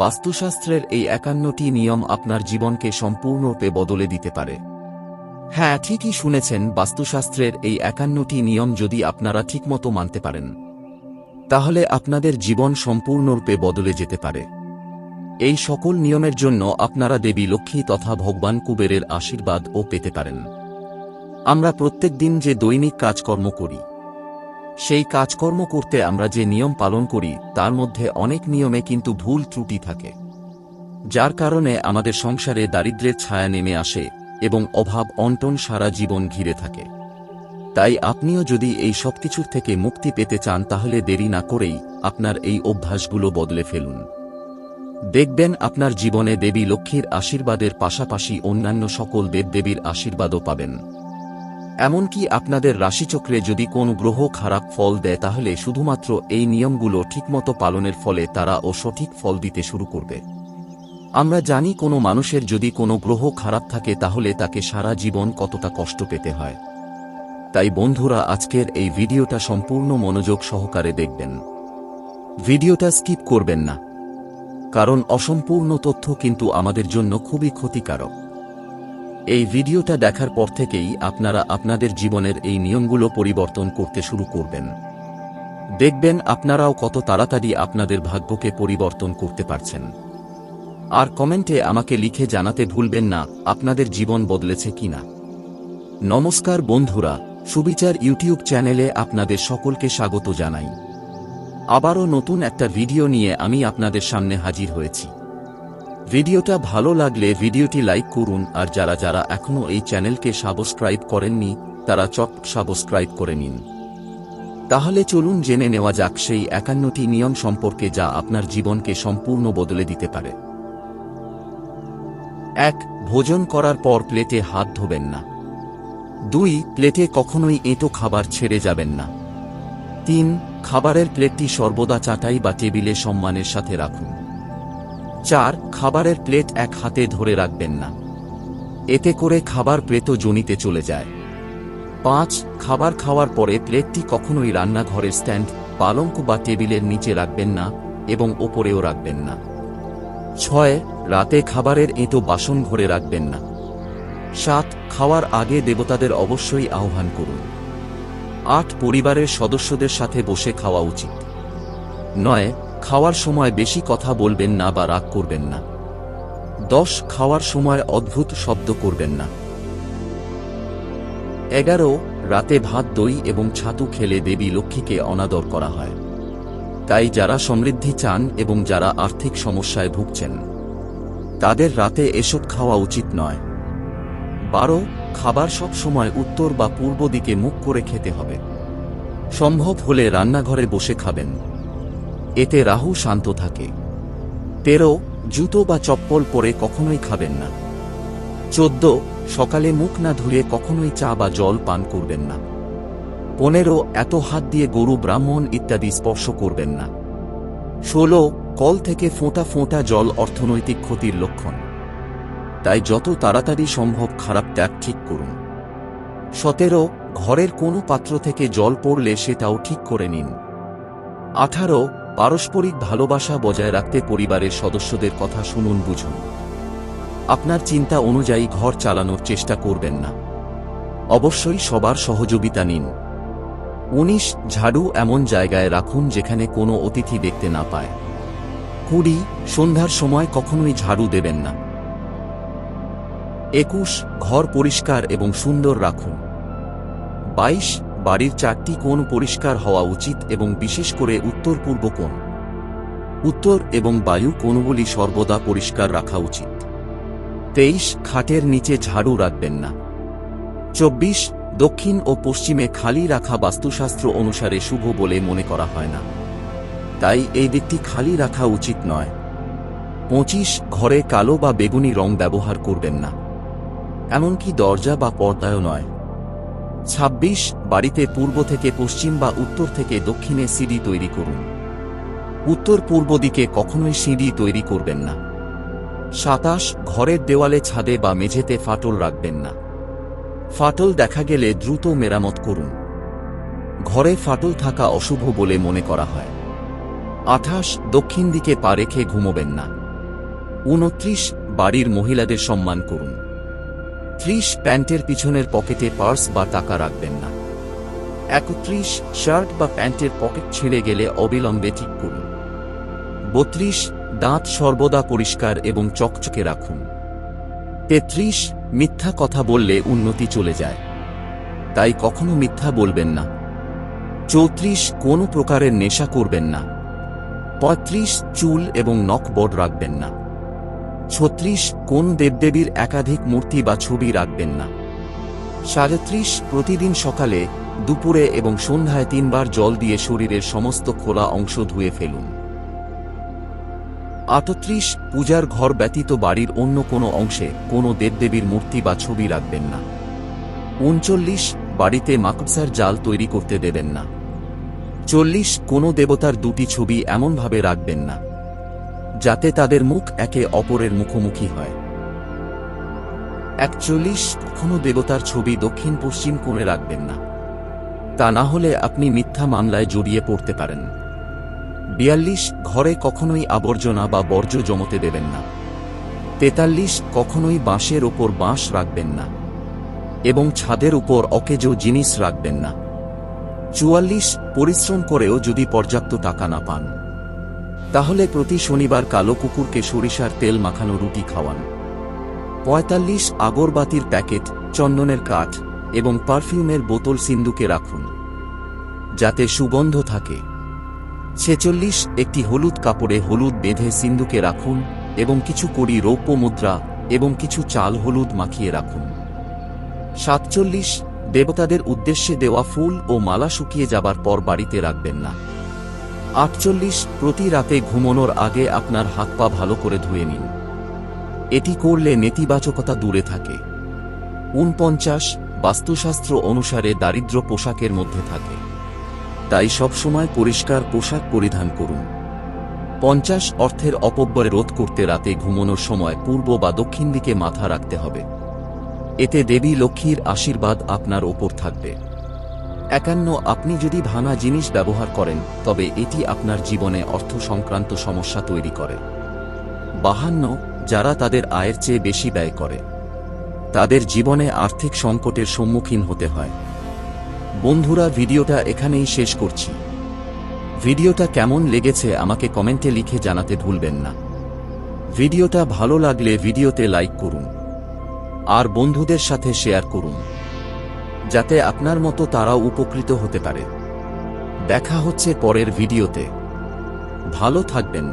বাস্তুশাস্ত্রের এই ৫১টি নিয়ম আপনার জীবনকে সম্পূর্ণরূপে বদলে দিতে পারে। হ্যাঁ, ঠিকই শুনেছেন, বাস্তুশাস্ত্রের এই ৫১টি নিয়ম যদি আপনারা ঠিকমতো মানতে পারেন, তাহলে আপনাদের জীবন সম্পূর্ণরূপে বদলে যেতে পারে। এই সকল নিয়মের জন্য আপনারা দেবী লক্ষ্মী তথা ভগবান কুবেরের আশীর্বাদও পেতে পারেন। আমরা প্রত্যেক দিন যে দৈনিক কাজকর্ম করি, সেই কাজকর্ম করতে আমরা যে নিয়ম পালন করি তার মধ্যে অনেক নিয়মে কিন্তু ভুল ত্রুটি থাকে, যার কারণে আমাদের সংসারে দারিদ্র্যের ছায়া নেমে আসে এবং অভাব অনটন সারা জীবন ঘিরে থাকে। তাই আপনিও যদি এই সবকিছুর থেকে মুক্তি পেতে চান, তাহলে দেরি না করেই আপনার এই অভ্যাসগুলো বদলে ফেলুন। দেখবেন আপনার জীবনে দেবী লক্ষ্মীর আশীর্বাদের পাশাপাশি অন্যান্য সকল দেবদেবীর আশীর্বাদও পাবেন। এমনকি আপনাদের রাশিচক্রে যদি কোনো গ্রহ খারাপ ফল দেয়, তাহলে শুধুমাত্র এই নিয়মগুলো ঠিকমতো পালনের ফলে তারাও সঠিক ফল দিতে শুরু করবে। আমরা জানি কোনো মানুষের যদি কোনো গ্রহ খারাপ থাকে তাহলে তাকে সারা জীবন কতটা কষ্ট পেতে হয়। তাই বন্ধুরা, আজকের এই ভিডিওটা সম্পূর্ণ মনোযোগ সহকারে দেখবেন। ভিডিওটা স্কিপ করবেন না, কারণ অসম্পূর্ণ তথ্য কিন্তু আমাদের জন্য খুবই ক্ষতিকারক। এই ভিডিওটা দেখার পর থেকেই আপনারা আপনাদের জীবনের এই নিয়মগুলো পরিবর্তন করতে শুরু করবেন। দেখবেন আপনারাও কত তাড়াতাড়ি আপনাদের ভাগ্যকে পরিবর্তন করতে পারছেন। আর কমেন্টে আমাকে লিখে জানাতে ভুলবেন না আপনাদের জীবন বদলেছে কিনা। নমস্কার বন্ধুরা, সুবিচার ইউটিউব চ্যানেলে আপনাদের সকলকে স্বাগত জানাই। আবারও নতুন একটা ভিডিও নিয়ে আমি আপনাদের সামনে হাজির হয়েছি। ভিডিওটা ভালো লাগলে ভিডিওটি লাইক করুন, আর যারা যারা এখনো এই চ্যানেলকে সাবস্ক্রাইব করেননি তারা চট সাবস্ক্রাইব করে নিন। তাহলে চলুন জেনে নেওয়া যাক সেই ৫১টি নিয়ম সম্পর্কে যা আপনার জীবনকে সম্পূর্ণ বদলে দিতে পারে। ১. ভোজন করার পর প্লেটে হাত ধোবেন না। ২. প্লেটে কখনোই এঁটো খাবার ছেড়ে যাবেন না। ৩. খাবারের প্লেটটি সর্বদা চাটাই বা টেবিলে সম্মানের সাথে রাখুন। ৪. খাবারের প্লেট এক হাতে ধরে রাখবেন না, এতে করে খাবার প্রেত জনিতে চলে যায়। ৫. খাবার খাওয়ার পরে প্লেটটি কখনোই রান্নাঘরের স্ট্যান্ড, পালঙ্ক বা টেবিলের নিচে রাখবেন না এবং ওপরেও রাখবেন না। ৬. রাতে খাবারের এঁটো বাসন ঘরে রাখবেন না। ৭. খাওয়ার আগে দেবতাদের অবশ্যই আহ্বান করুন। ৮. পরিবারের সদস্যদের সাথে বসে খাওয়া উচিত। ৯. খাওয়ার সময় বেশি কথা বলবেন না বা রাগ করবেন না। ১০. খাওয়ার সময় অদ্ভুত শব্দ করবেন না। ১১. রাতে ভাত, দই এবং ছাতু খেলে দেবী লক্ষ্মীকে অনাদর করা হয়। তাই যারা সমৃদ্ধি চান এবং যারা আর্থিক সমস্যায় ভুগছেন, তাদের রাতে এসব খাওয়া উচিত নয়। ১২. খাবার সব সময় উত্তর বা পূর্ব দিকে মুখ করে খেতে হবে। সম্ভব হলে রান্নাঘরে বসে খাবেন, এতে রাহু শান্ত থাকে। ১৩. জুতো বা চপ্পল পরে কখনোই খাবেন না। ১৪. সকালে মুখ না ধুয়ে কখনোই চা বা জল পান করবেন না। ১৫. এত হাত দিয়ে গরু, ব্রাহ্মণ ইত্যাদি স্পর্শ করবেন না। ১৬. কল থেকে ফোঁটা ফোঁটা জল অর্থনৈতিক ক্ষতির লক্ষণ, তাই যত তাড়াতাড়ি সম্ভব খারাপ ত্যাগ ঠিক করুন। ১৭. ঘরের কোনো পাত্র থেকে জল পড়লে সেটাও ঠিক করে নিন। ১৮. পারস্পরিক ভালোবাসা বজায় রাখতে পরিবারের সদস্যদের কথা শুনুন, বুঝুন। আপনার চিন্তা অনুযায়ী ঘর চালানোর চেষ্টা করবেন না, অবশ্যই সবার সহযোগিতা নিন। ১৯. ঝাড়ু এমন জায়গায় রাখুন যেখানে কোনো অতিথি দেখতে না পায়। ২০. সন্ধ্যার সময় কখনোই ঝাড়ু দেবেন না। ২১. ঘর পরিষ্কার এবং সুন্দর রাখুন। ২২. বাড়ির ৪টি কোণ পরিষ্কার হওয়া উচিত এবং বিশেষ করে উত্তর পূর্ব কোণ, উত্তর এবং বায়ু কোণগুলি সর্বদা পরিষ্কার রাখা উচিত। ২৩. খাটের নিচে ঝাড়ু রাখবেন না। ২৪. দক্ষিণ ও পশ্চিমে খালি রাখা বাস্তুশাস্ত্র অনুসারে শুভ বলে মনে করা হয় না, তাই এই দিকটি খালি রাখা উচিত নয়। ২৫. ঘরে কালো বা বেগুনি রং ব্যবহার করবেন না, এমনকি দরজা বা পর্দায়ও নয়। ২৬. বাড়িতে পূর্ব থেকে পশ্চিম বা উত্তর থেকে দক্ষিণে সিঁড়ি তৈরি করুন, উত্তর পূর্ব দিকে কখনোই সিঁড়ি তৈরি করবেন না। ২৭. ঘরের দেওয়ালে, ছাদে বা মেঝেতে ফাটল রাখবেন না, ফাটল দেখা গেলে দ্রুত মেরামত করুন। ঘরে ফাটল থাকা অশুভ বলে মনে করা হয়। ২৮. দক্ষিণ দিকে পা রেখে ঘুমোবেন না, 29 বাড়ির মহিলাদের সম্মান করুন। 30 প্যান্টের পিছনের পকেটে পার্স বা টাকা রাখবেন না। 31 শার্ট বা প্যান্টের পকেট ছিঁড়ে গেলে অবিলম্বে ঠিক করুন। 32 দাঁত সর্বদা পরিষ্কার এবং চকচকে রাখুন। 33 মিথ্যা কথা বললে উন্নতি চলে যায়, তাই কখনো মিথ্যা বলবেন না। 34 কোনো প্রকারের নেশা করবেন না। 35 চুল এবং নখ বড় রাখবেন না। 36 কোন দেবদেবীর একাধিক মূর্তি বা ছবি রাখবেন না। 37 প্রতিদিন সকালে, দুপুরে এবং সন্ধ্যায় 3 বার জল দিয়ে শরীরের সমস্ত খোলা অংশ ধুয়ে ফেলুন। 38 পূজার ঘর ব্যতীত বাড়ির অন্য কোনো অংশে কোনো দেবদেবীর মূর্তি বা ছবি রাখবেন না। 39 বাড়িতে মাকবসার জাল তৈরি করতে দেবেন না। 40 কোনো দেবতার দুটি ছবি এমনভাবে রাখবেন না যাতে তাদের মুখ একে অপরের মুখোমুখি হয়। 41 কোনো দেবতার ছবি দক্ষিণ পশ্চিম কোণে রাখবেন না, তা না হলে আপনি মিথ্যা মামলায় জড়িয়ে পড়তে পারেন। 42 ঘরে কখনোই আবর্জনা বা বর্জ্য জমতে দেবেন না। 43 কখনোই বাঁশের ওপর বাঁশ রাখবেন না এবং ছাদের উপর অকেজো জিনিস রাখবেন না। 44 পরিশ্রম করেও যদি পর্যাপ্ত টাকা না পান, তাহলে প্রতি শনিবার কালো কুকুরকে সরিষার তেল মাখানো রুটি খাওয়ান। 45 আগরবাতির প্যাকেট, চন্দনের কাঠ এবং পারফিউমের বোতল সিন্দুকে রাখুন যাতে সুগন্ধ থাকে। 46 একটি হলুদ কাপড়ে হলুদ বেঁধে সিন্দুকে রাখুন এবং কিছু কড়ি রৌপ্য মুদ্রা এবং কিছু চাল হলুদ মাখিয়ে রাখুন। 47 দেবতাদের উদ্দেশ্যে দেওয়া ফুল ও মালা শুকিয়ে যাবার পর বাড়িতে রাখবেন না। 48 প্রতি রাতে ঘুমানোর আগে আপনার হাত পা ভালো করে ধুয়ে নিন, এটি করলে নেতিবাচকতা দূরে থাকে। 49 বাস্তুশাস্ত্র অনুসারে দারিদ্র্য পোশাকের মধ্যে থাকে, তাই সবসময় পরিষ্কার পোশাক পরিধান করুন। 50 অর্থের অপব্যয় রোধ করতে রাতে ঘুমানোর সময় পূর্ব বা দক্ষিণ দিকে মাথা রাখতে হবে, এতে দেবী লক্ষ্মীর আশীর্বাদ আপনার ওপর থাকবে। 51 আপনি যদি ভাঙা জিনিস ব্যবহার করেন তবে এটি আপনার জীবনে অর্থ সংক্রান্ত সমস্যা তৈরি করে। 52 যারা তাদের আয়ের চেয়ে বেশি ব্যয় করে তাদের জীবনে আর্থিক সংকটের সম্মুখীন হতে হয়। বন্ধুরা, ভিডিওটা এখানেই শেষ করছি। ভিডিওটা কেমন লেগেছে আমাকে কমেন্টে লিখে জানাতে ভুলবেন না। ভিডিওটা ভালো লাগলে ভিডিওতে লাইক করুন আর বন্ধুদের সাথে শেয়ার করুন যাতে আপনার মতো তারাও উপকৃত হতে পারে। দেখা হচ্ছে পরের ভিডিওতে। ভালো থাকবেন।